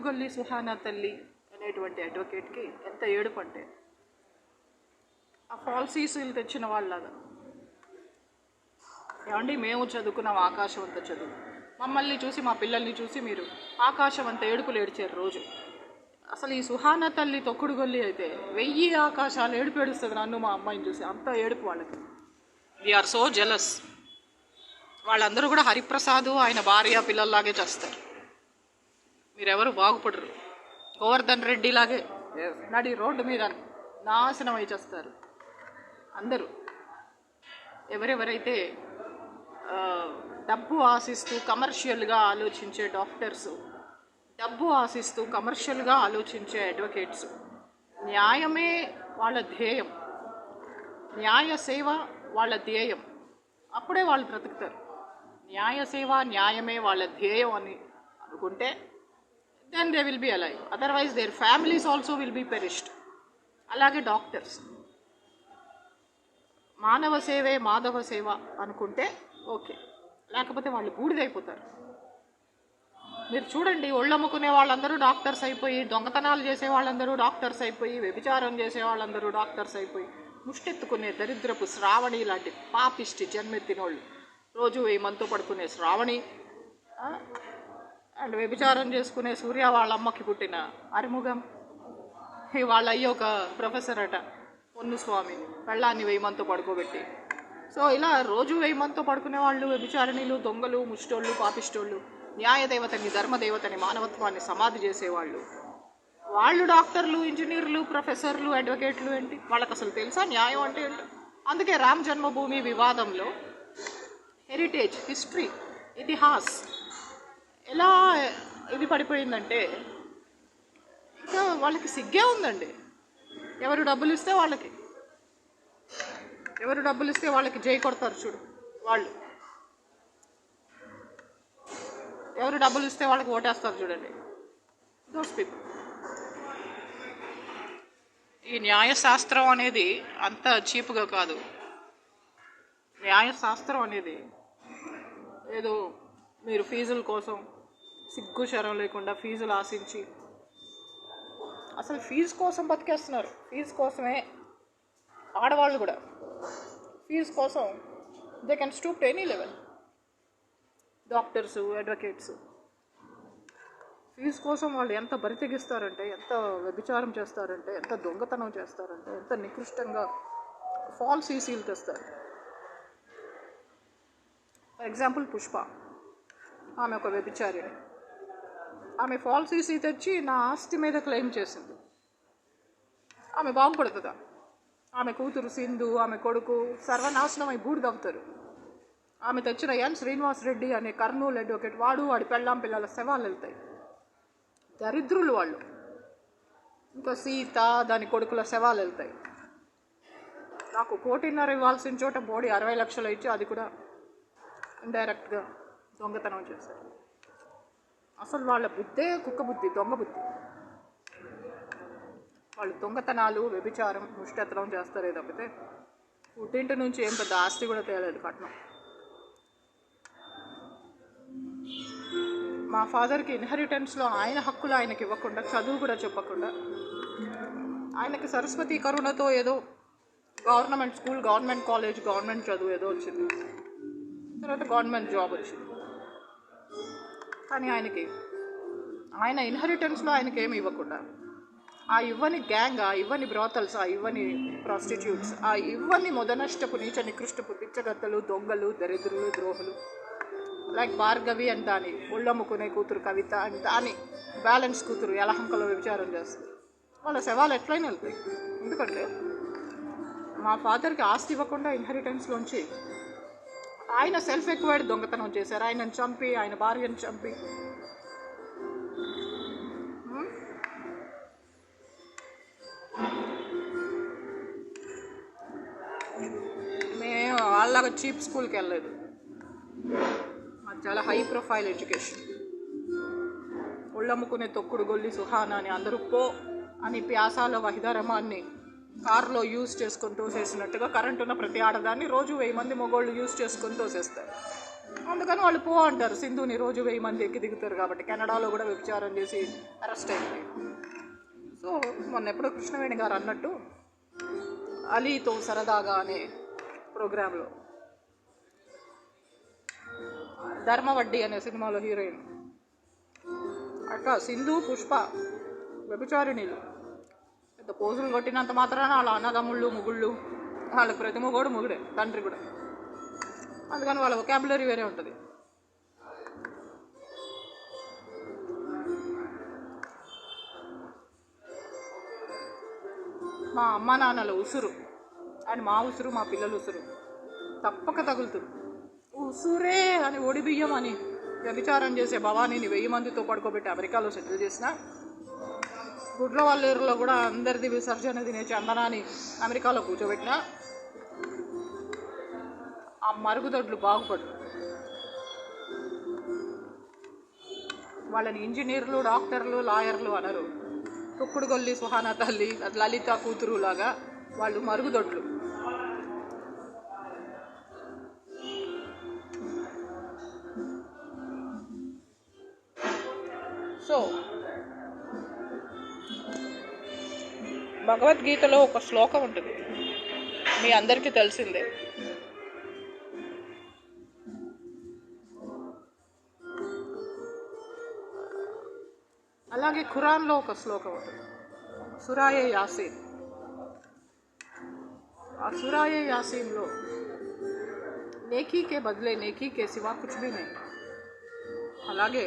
తొక్కుడుగొల్లి సుహానా తల్లి అనేటువంటి అడ్వకేట్కి ఎంత ఏడుపు అంటే, ఆ ఫాల్సీసులు తెచ్చిన వాళ్ళలాగా, ఏమండి మేము చదువుకున్నాం ఆకాశం అంత చదువు, మమ్మల్ని చూసి మా పిల్లల్ని చూసి మీరు ఆకాశం అంత ఏడుపులు ఏడ్చారు రోజు. అసలు ఈ సుహానా తల్లి తొక్కుడుగొల్లి అయితే 1000 ఆకాశాలు ఏడుపు ఏడుస్తుంది నన్ను మా అమ్మాయిని చూసి, అంత ఏడుపు వాళ్ళకి. We are so jealous. వాళ్ళందరూ కూడా హరిప్రసాద్ ఆయన భార్య పిల్లల్లాగే చేస్తారు. మీరెవరు బాగుపడరు. గోవర్ధన్ రెడ్డి లాగే నడి రోడ్డు మీద నాశనం అయి చేస్తారు అందరూ. ఎవరెవరైతే డబ్బు ఆశిస్తూ కమర్షియల్గా ఆలోచించే డాక్టర్స్, డబ్బు ఆశిస్తూ కమర్షియల్గా ఆలోచించే అడ్వకేట్స్, న్యాయమే వాళ్ళ ధ్యేయం, న్యాయ సేవ వాళ్ళ ధ్యేయం, అప్పుడే వాళ్ళు బ్రతుకుతారు. న్యాయ సేవ న్యాయమే వాళ్ళ ధ్యేయం అని అనుకుంటే then they will be alive, otherwise their families also will be perished. అలాగే డాక్టర్స్ మానవ సేవే మాధవ సేవ అనుకుంటే ఓకే, లేకపోతే వాళ్ళు బూడిదైపోతారు. మీరు చూడండి, ఒళ్ళమ్ముకునే వాళ్ళందరూ డాక్టర్స్ అయిపోయి, దొంగతనాలు చేసే వాళ్ళందరూ డాక్టర్స్ అయిపోయి, వ్యభిచారం చేసే వాళ్ళందరూ డాక్టర్స్ అయిపోయి, ముష్టెత్తుకునే దరిద్రపు శ్రావణి లాంటి పాపిష్టి జన్మెత్తినోళ్ళు, రోజు 1000 మందితో పడుకునే శ్రావణి, అండ్ వ్యభిచారం చేసుకునే సూర్య వాళ్ళ అమ్మకి పుట్టిన అరిముగం, వాళ్ళ అయ్య ఒక ప్రొఫెసర్ అట పొన్నుస్వామి, పెళ్ళాన్ని 1000 మందితో పడుకోబెట్టి. సో ఇలా రోజు 1000 మందితో పడుకునే వాళ్ళు వ్యభిచారిణీలు, దొంగలు, ముష్టోళ్ళు, పాపిష్టోళ్ళు, న్యాయదేవతని, ధర్మదేవతని, మానవత్వాన్ని సమాధి చేసేవాళ్ళు, వాళ్ళు డాక్టర్లు, ఇంజనీర్లు, ప్రొఫెసర్లు, అడ్వకేట్లు ఏంటి? వాళ్ళకి అసలు తెలుసా న్యాయం అంటే ఏంటి? అందుకే రామ్ జన్మభూమి వివాదంలో హెరిటేజ్, హిస్టరీ, ఇతిహాస్ ఎలా ఇది పడిపోయిందంటే, ఇంకా వాళ్ళకి సిగ్గే ఉందండి. ఎవరు డబ్బులు ఇస్తే వాళ్ళకి జై కొడతారు చూడు వాళ్ళు, ఎవరు డబ్బులు ఇస్తే వాళ్ళకి ఓటేస్తారు చూడండి, దోస్ పీపుల్. ఈ న్యాయశాస్త్రం అనేది అంత చీప్గా కాదు. న్యాయశాస్త్రం అనేది ఏదో మీరు ఫీజుల కోసం సిగ్గు శరం లేకుండా ఫీజులు ఆశించి, అసలు ఫీజు కోసం బతికేస్తున్నారు. ఫీజు కోసమే ఆడవాళ్ళు కూడా ఫీజు కోసం they can stoop to any level. Doctors, advocates fees కోసం వాళ్ళు ఎంత బరి తెగిస్తారంటే, ఎంత వ్యభిచారం చేస్తారంటే, ఎంత దొంగతనం చేస్తారంటే, ఎంత నికృష్టంగా ఫాల్స్ ఈసీలు తెస్తారు. ఫర్ ఎగ్జాంపుల్ పుష్ప, ఆమె ఒక వ్యభిచారిణి. ఆమె ఫాల్స్ ఈసీ తెచ్చి నా ఆస్తి మీద క్లెయిమ్ చేసింది. ఆమె బాగుపడుతుందా? ఆమె కూతురు సింధు, ఆమె కొడుకు సర్వనాశనం అయి బూడిదవుతారు. ఆమె తెచ్చిన ఎన్ శ్రీనివాస్ రెడ్డి అనే కర్నూలు అడ్వకేట్, వాడి పెళ్ళాం పిల్లల శవాలు వెళ్తాయి. దరిద్రులు వాళ్ళు. ఇంకా సీత, దాని కొడుకుల శవాలు వెళ్తాయి. నాకు 1.5 కోటి ఇవ్వాల్సిన చోట బోడీ 60 లక్షలు ఇచ్చి అది కూడా ఇండైరెక్ట్గా దొంగతనం చేశారు. అసలు వాళ్ళ బుద్ధే కుక్క బుద్ధి, దొంగ బుద్ధి. వాళ్ళు దొంగతనాలు, వ్యభిచారం, ముష్టెత్తనం చేస్తారే తప్పితే పుట్టింటి నుంచి ఏం పెద్ద ఆస్తి కూడా తేలేదు కట్నం. మా ఫాదర్కి ఇన్హెరిటెన్స్లో ఆయన హక్కులు ఆయనకి ఇవ్వకుండా, చదువు కూడా చెప్పకుండా, ఆయనకి సరస్వతి కరుణతో ఏదో government school, government college, government చదువు ఏదో వచ్చింది, తర్వాత గవర్నమెంట్ జాబ్ వచ్చింది. కానీ ఆయన ఇన్హెరిటెన్స్లో ఆయనకి ఏమి ఇవ్వకుండా, ఆ ఇవ్వని గ్యాంగ్, ఆ ఇవ్వని బ్రోతల్స్, ఆ ఇవ్వని ప్రాస్టిట్యూట్స్, ఆ ఇవ్వని మొదనష్టపు నీచ నికృష్టపు పిచ్చగత్తలు, దొంగలు, దరిద్రులు, ద్రోహులు, లైక్ భార్గవి అండ్ దాని ఒళ్ళమ్ముకునే కూతురు కవిత అండ్ దాని బ్యాలెన్స్ కూతురు యలహంకలో వ్యభిచారం చేస్తుంది. వాళ్ళ శవాలు ఎట్లయినా వెళ్తాయి. ఎందుకంటే మా ఫాదర్కి ఆస్తి ఇవ్వకుండా ఇన్హెరిటెన్స్లోంచి ఆయన సెల్ఫ్ ఎక్వైర్డ్ దొంగతనం చేశారు. ఆయనను చంపి, ఆయన భార్యను చంపి. మేము వాళ్ళలాగా చీప్ స్కూల్కి వెళ్ళలేదు. మాది చాలా హై ప్రొఫైల్ ఎడ్యుకేషన్. ఒళ్ళమ్ముకునే తొక్కుడు గొల్లి సుహానా అని అందరూ పో అని ప్యాసాలో వహిదా రమాన్ని కారులో యూజ్ చేసుకొని తోసేసినట్టుగా కరెంట్ ఉన్న ప్రతి ఆడదాన్ని రోజు 1000 మంది మగోళ్ళు యూజ్ చేసుకొని తోసేస్తారు. అందుకని వాళ్ళు పో అంటారు. సింధుని రోజు 1000 మంది ఎక్కి దిగుతారు కాబట్టి. కెనడాలో కూడా వ్యభిచారం చేసి అరెస్ట్ అయింది. సో మొన్న ఎప్పుడో కృష్ణవేణి గారు అన్నట్టు అలీతో సరదాగా అనే ప్రోగ్రాంలో ధర్మవడ్డీ అనే సినిమాలో హీరోయిన్ అట్లా సింధు పుష్ప వ్యభిచారిణీలు. పెద్ద పోజులు కొట్టినంత మాత్రాన వాళ్ళ అన్నదమ్ముళ్ళు ముగుళ్ళు, వాళ్ళకి ప్రతి మొగోడు మొగుడే, తండ్రి కూడా. అందుకని వాళ్ళ వొకాబులరీ వేరే ఉంటుంది. మా అమ్మ నాన్నల ఉసురు అండ్ మా ఉసురు, మా పిల్లల ఉసురు తప్పక తగులుతుంది. ఉసురే అని ఒడి బియ్యం అని వ్యభిచారం చేసే భవానీని 1000 మందితో పడుకోబెట్టి అమెరికాలో సెటిల్ చేసిన, గుడ్ల వల్లేరులో కూడా అందరిది విసర్జన తినే చందనాన్ని అమెరికాలో కూర్చోబెట్టిన ఆ మరుగుదొడ్లు బాగుపడు. వాళ్ళని ఇంజనీర్లు, డాక్టర్లు, లాయర్లు అనరు. కుక్కుడుగొల్లి సుహానా తల్లి, లలిత కూతురు లాగా వాళ్ళు మరుగుదొడ్లు. సో భగవద్గీతలో ఒక శ్లోకం ఉంటుంది, మీ అందరికీ తెలిసిందే. అలాగే ఖురాన్లో ఒక శ్లోకం ఉంటుంది, సురాయే యాసీన్. ఆ సురాయే యాసీన్లో నేకీకే బదిలే నేకీకే సివా కుచ్ భీ నహీ, అలాగే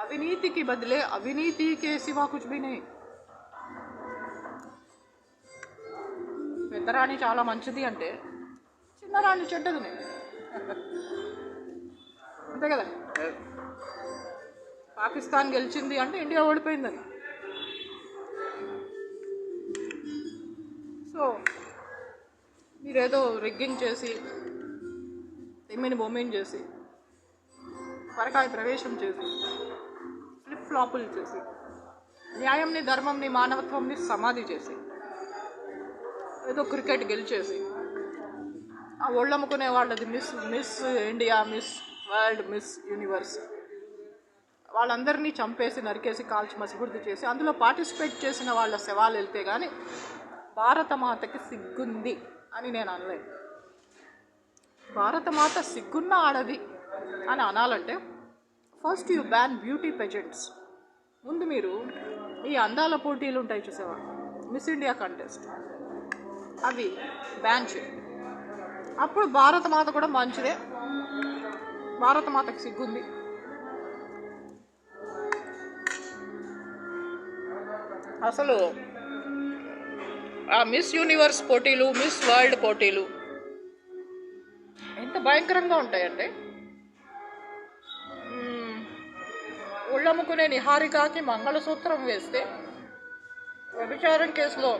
అవినీతికి బదిలే అవినీతికే సివా కుచ్ భీ నహీ. పెద్దరాణి చాలా మంచిది అంటే చిన్నరాణి చెడ్డది, అంతే కదా. పాకిస్తాన్ గెలిచింది అంటే ఇండియా ఓడిపోయిందని. సో మీరేదో రిగ్గింగ్ చేసి, తిమ్మిని బొమ్మిని చేసి, పరకాయ ప్రవేశం చేసి, ఫ్లిప్ ఫ్లాపులు చేసి, న్యాయంని, ధర్మంని, మానవత్వంని సమాధి చేసి, ఏదో క్రికెట్ గెలిచేసి, ఆ ఒళ్ళమ్ముకునే వాళ్ళది miss India, miss world, miss universe, వాళ్ళందరినీ చంపేసి, నరికేసి, కాల్చి మసిగుర్తి చేసి అందులో పార్టిసిపేట్ చేసిన వాళ్ళ శవాలు వెళ్తే కానీ భారతమాతకి సిగ్గుంది అని నేను అనలేదు. భారతమాత సిగ్గున్న ఆడది అని అనాలంటే first you ban beauty pageants. ముందు మీరు ఈ అందాల పోటీలు ఉంటాయి చూసేవా, మిస్ ఇండియా కంటెస్ట్, అవి బ్యాన్ చేయండి. అప్పుడు భారతమాత కూడా మంచిదే, భారతమాతకి సిగ్గుంది. అసలు ఆ మిస్ యూనివర్స్ పోటీలు, మిస్ వరల్డ్ పోటీలు ఎంత భయంకరంగా ఉంటాయంటే, ఒళ్ళమ్ముకునే నిహారికకి మంగళసూత్రం వేస్తే వ్యభిచారం కేసులో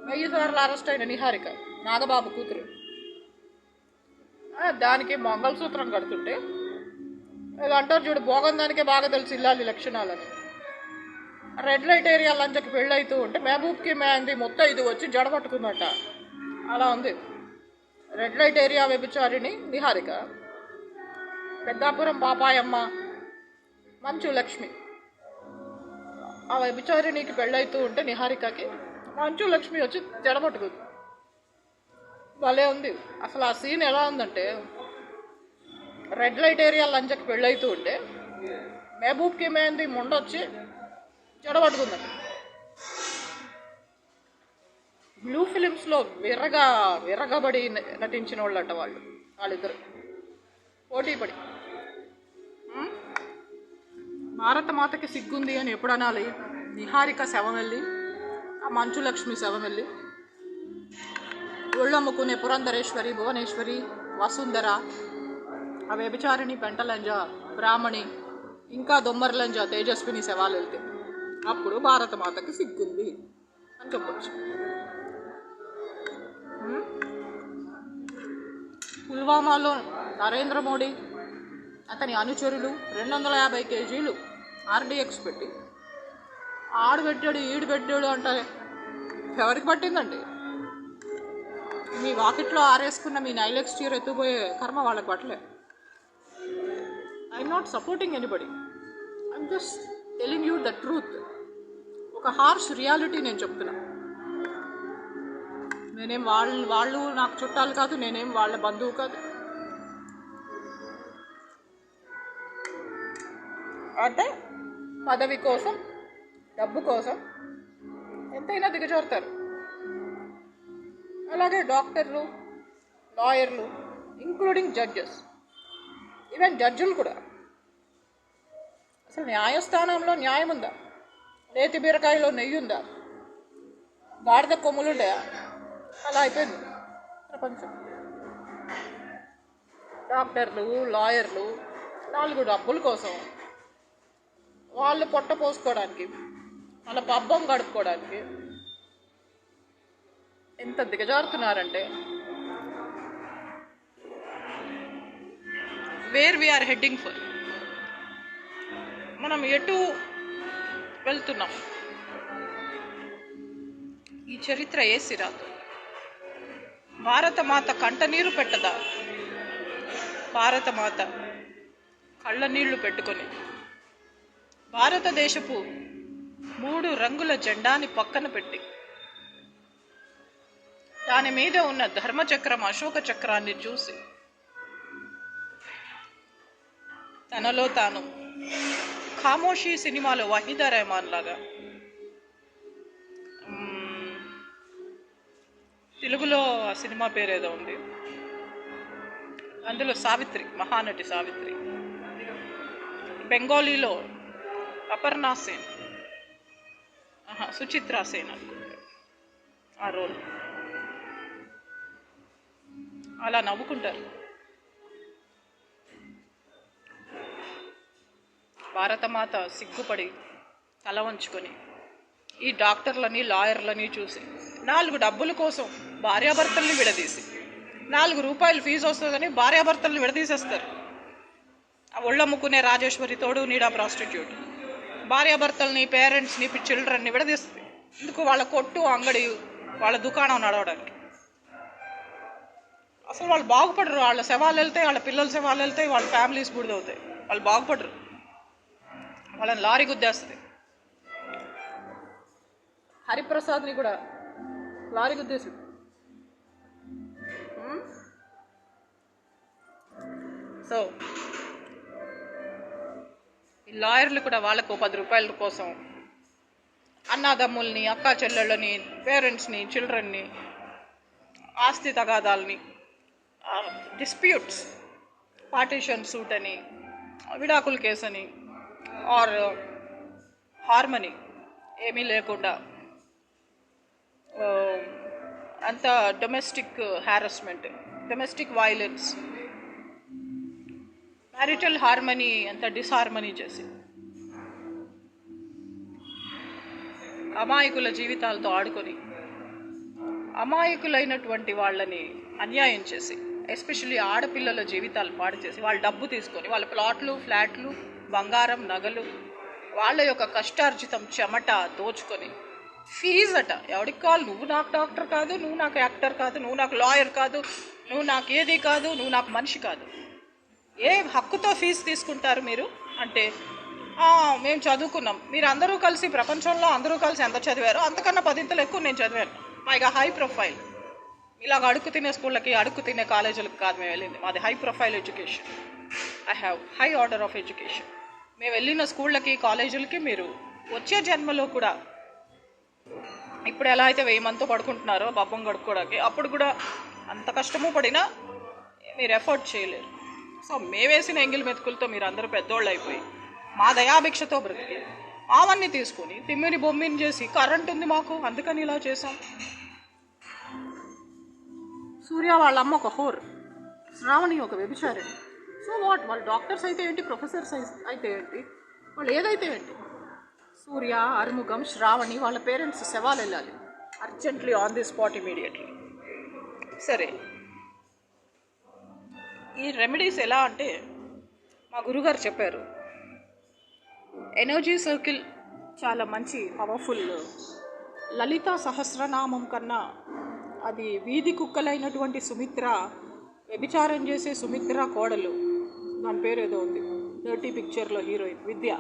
1000 సార్లు అరెస్ట్ అయిన నిహారిక, నాగబాబు కూతురు, దానికి మంగళసూత్రం కడుతుంటే ఏదో అంటారు చూడు, భోగం దానికే బాగా తెలుసు ఇల్లాలి లక్షణాలని. రెడ్ లైట్ ఏరియా లంచకి పెళ్ళైతూ ఉంటే మహబూబ్కి మేంది మొత్తం ఇది వచ్చి జడపట్టుకుందట. అలా ఉంది. రెడ్ లైట్ ఏరియా వ్యభిచారిణి నిహారిక, పెద్దాపురం పాపాయమ్మ, మంచు లక్ష్మి, ఆ వ్యభిచారిణికి పెళ్ళైతూ ఉంటే నిహారికకి మంచు లక్ష్మి వచ్చి జడపట్టుకుంది. భలే ఉంది. అసలు ఆ సీన్ ఎలా ఉందంటే, రెడ్ లైట్ ఏరియా లంచకి పెళ్ళైతూ ఉంటే మహబూబ్కి మేంది ముండొచ్చి జడబట్టుకుందండి. బ్లూ ఫిలిమ్స్లో విరగబడి నటించిన వాళ్ళట వాళ్ళిద్దరు పోటీపడి. భారతమాతకి సిగ్గుంది అని ఎప్పుడు అనాలి? నిహారిక శవం వెళ్ళి, ఆ మంచు లక్ష్మి శవం వెళ్ళి, ఒళ్ళమ్ముకునే పురంధరేశ్వరి, భువనేశ్వరి, వసుంధర, ఆ వ్యభిచారిణి, పెంటలంజ, బ్రాహ్మణి, ఇంకా దొమ్మర్లంజ, తేజస్విని శవాలు వెళ్తే అప్పుడు భారతమాతకి సిగ్గుంది అని చెప్పచ్చు. పుల్వామాలో నరేంద్ర మోడీ అతని అనుచరులు 250 కేజీలు ఆర్డిఎక్స్ పెట్టి ఆడు పెట్టాడు ఈడు పెట్టాడు అంటే ఎవరికి పట్టిందండి? మీ వాకిట్లో ఆరేసుకున్న మీ నైలెక్స్ చీర ఎత్తుపోయే కర్మ వాళ్ళకి పట్టలే. I'm not supporting anybody, I'm just telling you the truth. ఒక హార్ష్ రియాలిటీ నేను చెప్తున్నా. నేనేం వాళ్ళు నాకు చుట్టాలు కాదు, నేనేం వాళ్ళ బంధువు కాదు. అంటే పదవి కోసం, డబ్బు కోసం ఎంతైనా దిగజారుతారు. అలాగే డాక్టర్లు, లాయర్లు, ఇంక్లూడింగ్ జడ్జెస్, ఈవెన్ జడ్జులు కూడా. అసలు న్యాయస్థానంలో న్యాయం ఉందా? నేతి బీరకాయలో నెయ్యి ఉందా? గాడిద కొమ్ములుంటాయా? అలా అయిపోయింది ప్రపంచం. డాక్టర్లు, లాయర్లు 4 డబ్బుల కోసం, వాళ్ళు పొట్ట పోసుకోవడానికి, వాళ్ళ పబ్బం గడుపుకోవడానికి ఎంత దిగజారుతున్నారంటే, వేర్ వీఆర్ హెడ్డింగ్ ఫర్, మనం ఎటు వెళ్తున్నాం, ఈ చరిత్ర ఏ సిరాదు. భారతమాత కంటనీరు పెట్టదా? భారతమాత కళ్ళ నీళ్లు పెట్టుకొని భారతదేశపు 3 రంగుల జెండాని పక్కన పెట్టి దాని మీద ఉన్న ధర్మచక్రం, అశోక చక్రాన్ని చూసి తనలో తాను ఖామోషి సినిమాలో వహీదా రెహమాన్ లాగా, తెలుగులో ఆ సినిమా పేరేదో ఉంది, అందులో సావిత్రి, మహానటి సావిత్రి, బెంగాలీలో అపర్ణా సేన్, సుచిత్రా సేన్ అనుకుంటా ఆ రోల్. అలా నవ్వుకుంటారు. భారతమాత సిగ్గుపడి తల వంచుకొని ఈ డాక్టర్లని, లాయర్లని చూసి 4 డబ్బుల కోసం భార్యాభర్తల్ని విడదీసి, 4 రూపాయలు ఫీజు వస్తుందని భార్యాభర్తల్ని విడదీసేస్తారు. ఆ ఒళ్ళమ్ముకునే రాజేశ్వరి తోడు నీడా ప్రాస్టిట్యూట్ భార్యాభర్తల్ని, పేరెంట్స్ని, చిల్డ్రన్ని విడదీస్తుంది. ఎందుకు? వాళ్ళ కొట్టు, అంగడి, వాళ్ళ దుకాణం నడవడానికి. అసలు వాళ్ళు బాగుపడరు. వాళ్ళ శవాలు వెళ్తాయి, వాళ్ళ పిల్లల శవాలు వెళ్తాయి, వాళ్ళ ఫ్యామిలీస్ బుడిదవుతాయి. వాళ్ళు బాగుపడరు. వాళ్ళని లారీ గుద్దేస్తుంది. హరిప్రసాద్ని కూడా లారీ గుద్దేసి. సో ఈ లాయర్లు కూడా వాళ్ళకు 10 రూపాయల కోసం అన్నాదమ్ముల్ని, అక్కా చెల్లెళ్ళని, పేరెంట్స్ని, చిల్డ్రన్ని, ఆస్తి తగాదాలని, డిస్ప్యూట్స్, పార్టీషన్ సూట్ అని, విడాకుల కేసు అని, ఆర్ హార్మనీ ఏమీ లేకుండా అంత domestic harassment, domestic violence, marital harmony అంత డిస్హార్మనీ చేసి అమాయకుల జీవితాలతో ఆడుకొని అమాయకులైనటువంటి వాళ్ళని అన్యాయం చేసి, ఎస్పెషల్లీ ఆడపిల్లల జీవితాలు పాడు చేసి, వాళ్ళ డబ్బు తీసుకొని, వాళ్ళ ప్లాట్లు, ఫ్లాట్లు, బంగారం, నగలు, వాళ్ళ యొక్క కష్టార్జితం చెమట దోచుకొని ఫీజు అట. ఎవరికి కావాలి? నువ్వు నాకు డాక్టర్ కాదు, నువ్వు నాకు యాక్టర్ కాదు, నువ్వు నాకు లాయర్ కాదు, నువ్వు నాకు ఏది కాదు, నువ్వు నాకు మనిషి కాదు. ఏ హక్కుతో ఫీజు తీసుకుంటారు మీరు అంటే, మేము చదువుకున్నాం. మీరు అందరూ కలిసి, ప్రపంచంలో అందరూ కలిసి ఎంత చదివారో అంతకన్నా 10 ఇంతలు ఎక్కువ నేను చదివాను. పైగా హై ప్రొఫైల్. ఇలాగ అడుక్కు తినే స్కూళ్ళకి, అడుక్కు తినే కాలేజీలకు కాదు మేము వెళ్ళింది. మాది high profile education. I have high order of education. మేము వెళ్ళిన స్కూళ్ళకి, కాలేజీలకి మీరు వచ్చే జన్మలో కూడా ఇప్పుడు ఎలా అయితే 1000 మందితో పడుకుంటున్నారో బబ్బం గడుపుకోవడానికి, అప్పుడు కూడా అంత కష్టము పడినా మీరు ఎఫర్ట్ చేయలేరు. సో మేమేసిన ఎంగిల్ మెతుకులతో మీరు అందరూ పెద్దోళ్ళు అయిపోయి మా దయాభిక్షతో బ్రతికి మావన్నీ తీసుకొని తిమ్మిని బొమ్మిని చేసి, కరెంట్ ఉంది మాకు అందుకని ఇలా చేసాం. సూర్య వాళ్ళ అమ్మ ఒక హోర్, శ్రావణి ఒక వ్యభిచారిణి. So what? వాళ్ళు డాక్టర్స్ అయితే ఏంటి, ప్రొఫెసర్స్ అయితే ఏంటి, వాళ్ళు ఏదైతే ఏంటి. సూర్య, అరుముఖం, శ్రావణి వాళ్ళ పేరెంట్స్ శవాలు వెళ్ళాలి urgently, on the spot, immediately. సరే, ఈ రెమెడీస్ ఎలా అంటే మా గురుగారు చెప్పారు. ఎనర్జీ సర్కిల్ చాలా మంచి పవర్ఫుల్. లలితా సహస్రనామం కన్నా అది వీధి కుక్కలైనటువంటి సుమిత్ర, వ్యభిచారం చేసే సుమిత్ర కోడలు, దాని పేరు ఏదో ఉంది, డర్టీ పిక్చర్లో హీరోయిన్ విద్య,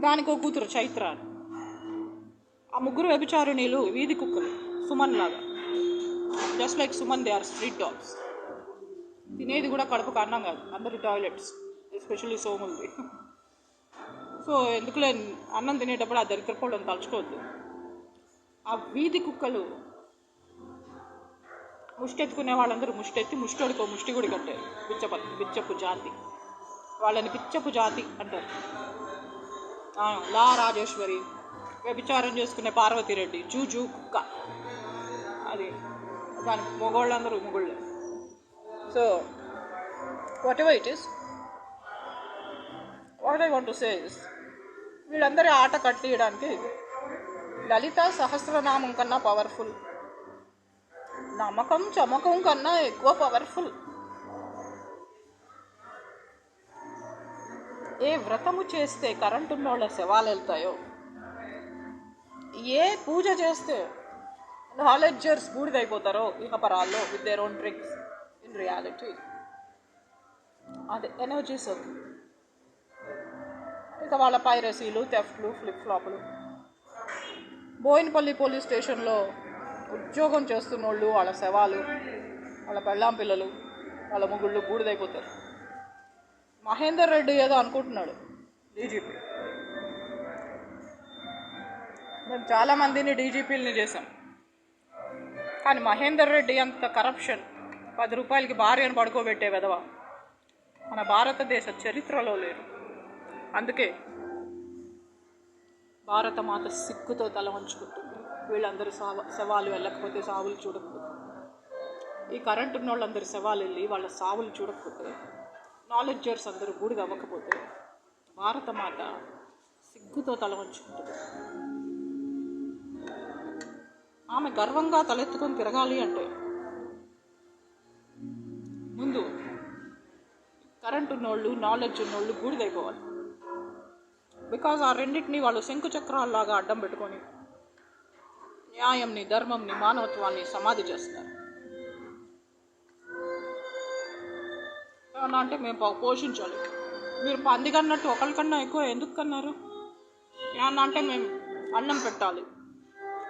దానికి ఒక కూతురు చైత్ర. ఆ ముగ్గురు వ్యభిచారిణీలు వీధి కుక్కలు, సుమన్ లాగా. Just like Suman, they are street dogs. తినేది కూడా కడుపుకు అన్నం కాదు, అందరి టాయిలెట్స్, ఎస్పెషల్లీ సోములది. సో ఎందుకులే అన్నం తినేటప్పుడు ఆ దరిద్రపోవడం తలుచుకోవద్దు. ఆ వీధి కుక్కలు ముష్టెత్తుకునే వాళ్ళందరూ ముష్టెత్తి ముష్టోడికో ముష్టి గుడి కట్టారు. బిచ్చపు జాతి, వాళ్ళని పిచ్చపు జాతి అంటారు. లా రాజేశ్వరి, వ్యభిచారం చేసుకునే పార్వతీరెడ్డి, జూ కుక్క, అది దాని మొగోళ్ళందరూ మొగోళ్ళే. So whatever it is, what I want to say is, వీళ్ళందరి ఆట కట్టియడానికి లలిత సహస్రనామం కన్నా పవర్ఫుల్, నమ్మకం చమకం కన్నా ఎక్కువ పవర్ఫుల్. ఏ వ్రతము చేస్తే కరెంటు ఉన్నోళ్ళ శవాలు వెళ్తాయో, ఏ పూజ చేస్తే నాలెడ్జర్స్ బూడిదైపోతారో ఇహపరాల్లో with their own tricks, in reality అది ఎనర్జీ సర్కిల్. ఇక వాళ్ళ పైరసీలు, థెఫ్ట్లు, ఫ్లిప్ ఫ్లాపులు. బోయినపల్లి పోలీస్ స్టేషన్లో ఉద్యోగం చేస్తున్నోళ్ళు, వాళ్ళ శవాలు, వాళ్ళ పెళ్ళాం పిల్లలు, వాళ్ళ ముగ్గుళ్ళు బూడిదైపోతారు. మహేందర్ రెడ్డి ఏదో అనుకుంటున్నాడు డీజీపీ. మేము చాలామందిని డీజీపీలని చేసాం, కానీ మహేందర్ రెడ్డి అంత కరప్షన్, 10 రూపాయలకి భార్యను పడుకోబెట్టే విధవ మన భారతదేశ చరిత్రలో లేరు. అందుకే భారతమాత సిగ్గుతో తల వంచుకుంటుంది. వీళ్ళందరూ శవాలు వెళ్ళకపోతే, సావులు చూడకపోతే, ఈ కరెంటు ఉన్న వాళ్ళందరి శవాలు వెళ్ళి వాళ్ళ సావులు చూడకపోతే, నాలెడ్జర్స్ అందరూ బూడిద అవ్వకపోతే, భారతమాత సిగ్గుతో తల వంచుకుంటుంది. ఆమె గర్వంగా తలెత్తుకొని తిరగాలి అంటే ముందు కరెంటు ఉన్నోళ్ళు, నాలెడ్జ్ ఉన్నోళ్ళు బూడిదైపోవాలి. బికాజ్ ఆ రెండింటినీ వాళ్ళు శంకు చక్రాల్లాగా అడ్డం పెట్టుకొని న్యాయంని, ధర్మంని, మానవత్వాన్ని సమాధి చేస్తారు. ఏమన్నా అంటే మేము పోషించాలి, మీరు పంది కన్నట్టు ఒకరికన్నా ఎక్కువ ఎందుకు కన్నారు? ఏమన్నా అంటే మేము అన్నం పెట్టాలి,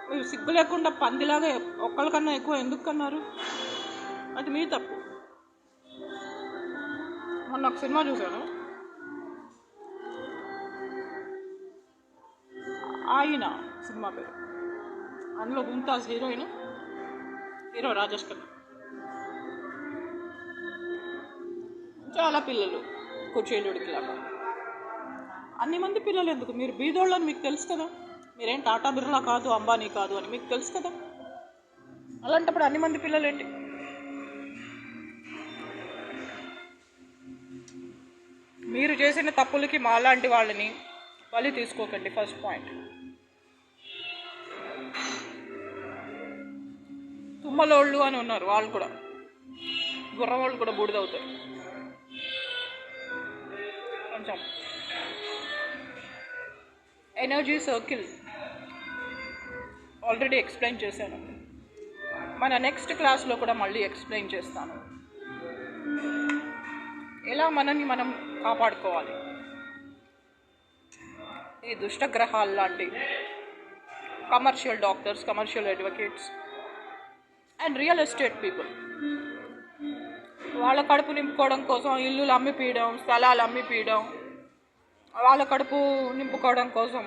మీరు సిగ్గు లేకుండా పందిలాగా ఒకరికన్నా ఎక్కువ ఎందుకు కన్నారు? అది మీ తప్పు. మొన్న ఒక సినిమా చూశాను, ఆయన సినిమా పేరు, అందులో ముంతాజ్ హీరోయిన్, హీరో రాజేష్ ఖన్నా. చాలా పిల్లలు కుచేలుడికి లాగా. అన్ని మంది పిల్లలు ఎందుకు? మీరు బీదోళ్ళని మీకు తెలుసు కదా, మీరేం టాటా బిర్లా కాదు, అంబానీ కాదు అని మీకు తెలుసు కదా. అలాంటప్పుడు అన్ని మంది పిల్లలు ఏంటి? మీరు చేసిన తప్పులకి మాలాంటి వాళ్ళని బలి తీసుకోకండి. First point. తుమ్మలోళ్ళు అని ఉన్నారు, వాళ్ళు కూడా, గుర్రవాళ్ళు కూడా బూడిదవుతారు. కొంచెం ఎనర్జీ సర్కిల్ ఆల్రెడీ ఎక్స్ప్లెయిన్ చేశాను, మన నెక్స్ట్ క్లాస్లో కూడా మళ్ళీ ఎక్స్ప్లెయిన్ చేస్తాను. ఎలా మనల్ని మనం కాపాడుకోవాలి ఈ దుష్టగ్రహాల లాంటి commercial doctors, commercial advocates and real estate people. వాళ్ళ కడుపు నింపుకోవడం కోసం ఇల్లులు అమ్మిపీయడం, స్థలాలు అమ్మిపీయడం, వాళ్ళ కడుపు నింపుకోవడం కోసం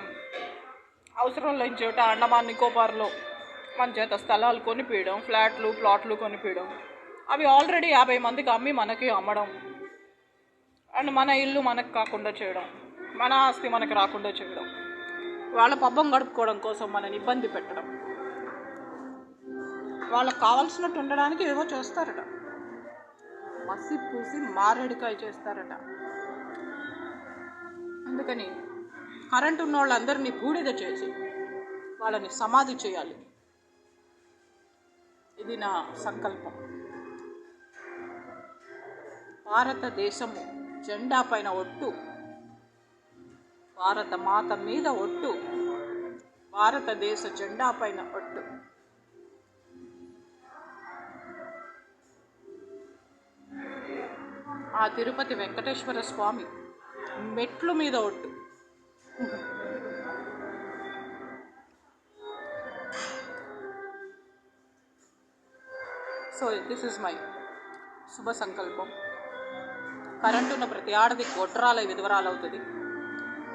అవసరం లేని చోట అండమాన్ నికోబార్లో మన చేత స్థలాలు కొనిపీయడం, ప్లాట్లు కొనిపీయడం, అవి ఆల్రెడీ 50 మందికి అమ్మి మనకి అమ్మడం, అండ్ మన ఇల్లు మనకు కాకుండా చేయడం, మన ఆస్తి మనకు రాకుండా చేయడం, వాళ్ళ పబ్బం గడుపుకోవడం కోసం మనని ఇబ్బంది పెట్టడం, వాళ్ళకు కావాల్సినట్టు ఉండడానికి ఏవో చేస్తారట, మసి పూసి మారేడుకాయ చేస్తారట. అందుకని కరెంటు ఉన్న వాళ్ళందరినీ బూడిద చేసి వాళ్ళని సమాధి చేయాలి. ఇది నా సంకల్పం. భారతదేశము జెండా పైన ఒట్టు, భారత మాత మీద ఒట్టు, భారతదేశ జెండా పైన ఒట్టు. ఆ తిరుపతి వెంకటేశ్వర స్వామి మెట్లు మీద ఒట్టు. సో దిస్ ఇస్ మై శుభ సంకల్పం. కరెంట్ ఉన్న ప్రతి ఆడది గొడ్రాలై విధవరాలవుతుంది.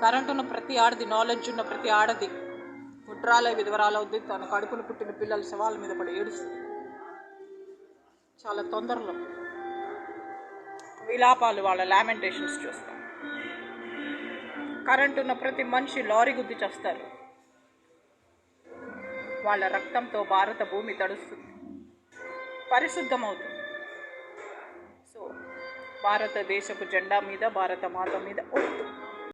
కరెంట్ ఉన్న ప్రతి ఆడది, నాలెడ్జ్ ఉన్న ప్రతి ఆడది గొడ్రాలై విధవరాలవుద్ది. తన కడుపును పుట్టిన పిల్లల శవాల మీద పడి ఏడుస్తుంది. చాలా తొందరలో విలాపాలు, వాళ్ళ లామెంటేషన్స్ చూస్తాం. కరెంట్ ఉన్న ప్రతి మనిషి లారీ గుద్ది చేస్తారు. వాళ్ళ రక్తంతో భారత భూమి తడుస్తుంది, పరిశుద్ధమవుతుంది. సో భారతదేశపు జెండా మీద, భారత మాత మీద ఒట్టు.